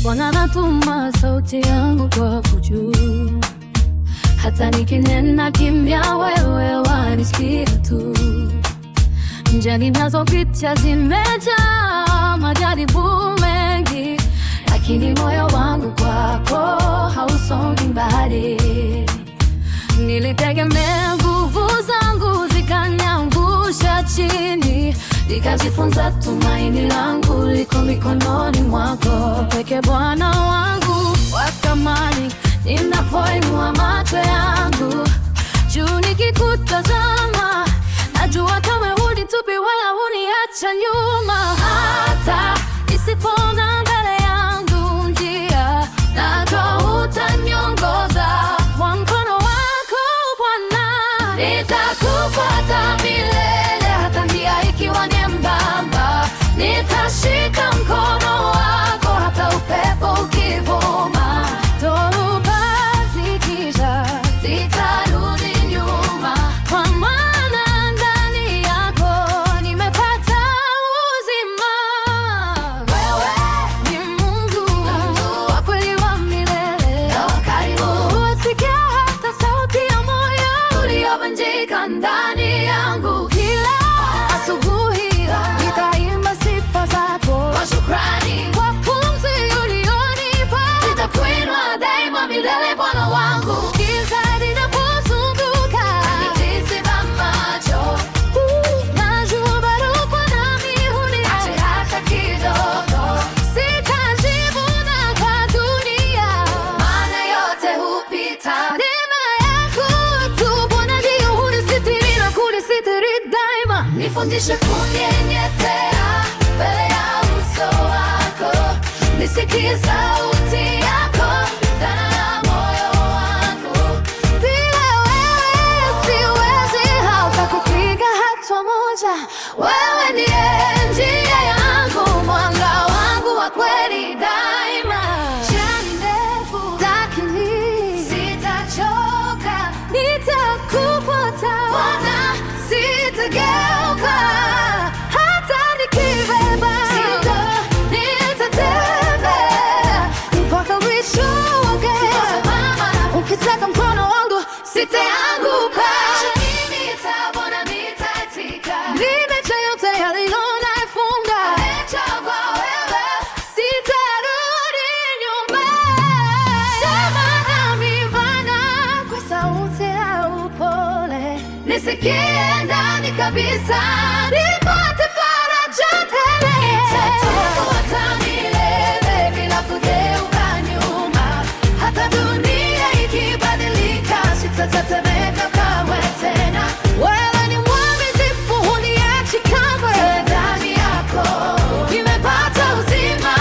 Bwana natuma sauti yangu kwa juu, hata nikinena kimya wewe wanisikia tu. Njia ninazopitia zimejaa majaribu mengi, lakini moyo wangu kwako hausongi mbali. Nilitegemea nguvu zangu zikaniangusha chini, nikajifunza tumaini langu liko mikononi mwako pekee, Bwana wangu wa thamani. Ninapoinua macho yangu juu nikikutazama, najua kama hunitupi wala huniacha nyuma. Hata nisipoona mbele yangu njia, najua utaniongoza kwa mkono wako Bwana. Nitakufuata milele, hata njia ikiwa nyembamba. Nitashika mkono wako hata upepo ukivuma. Dhoruba zikija, sitarudi nyuma, kwa maana ndani yako nimepata uzima. Wewe ni Mungu wa kweli wa milele na wa karibu. Husikia hata sauti ya moyo uliovunjika ndani yangu. Kila asubuhi nitaimba sifa zako kwa shukrani, kwa pumzi ulionipa. Nitakuinua daima milele, Bwana wangu. Giza linapozunguka nitiziba macho, najua bado upo nami, huniachi hata kidogo. Sitajivuna kwa dunia, maana yote hupita. Neema yako tu Bwana ndiyo hunisitiri na kunisitiri daima. Nifundishe kunyenyekea mbele ya uso wako, nisikie sauti yako ndani ya moyo wangu. Bila wewe siwezi hata kupiga hatua moja. Wewe ndiye njia yangu, mwanga wangu wa kweli daima. Njia ni ndefu lakini sitachoka, nitakufuata Bwana, sitageuka. Hata nikibeba mzigo nitatembea mpaka mwisho wake. Ukitaka mkono wangu sitaanguka. Nitabona nitaitika, nimeacha yote yaliyo nafunga. Nimechagua wewe, sitarudi nyuma. Sema nami Bwana kwa sauti ya upole, nisikie ndani kabisa, nipate faraja tele. Nitakufuata milele bila kugeuka nyuma, hata dunia ikibadilika sitatetemeka kamwe tena. Wewe ni mwaminifu, huniachi kamwe. Ndani yako nimepata uzima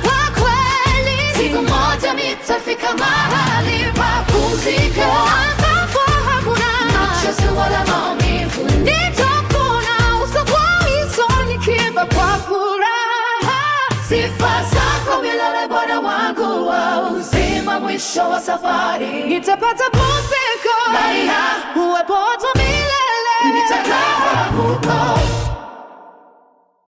wa kweli. Siku moja nitafika mahali pa pumziko, ambapo hakuna machozi wala maumivu. Nitakuona uso kwa uso, nikiimba kwa furaha sifa zako milele, Bwana wangu wa uzima. Mwisho wa safari nitapata pumziko ndani ya uwepo wako milele. Nitakaa huko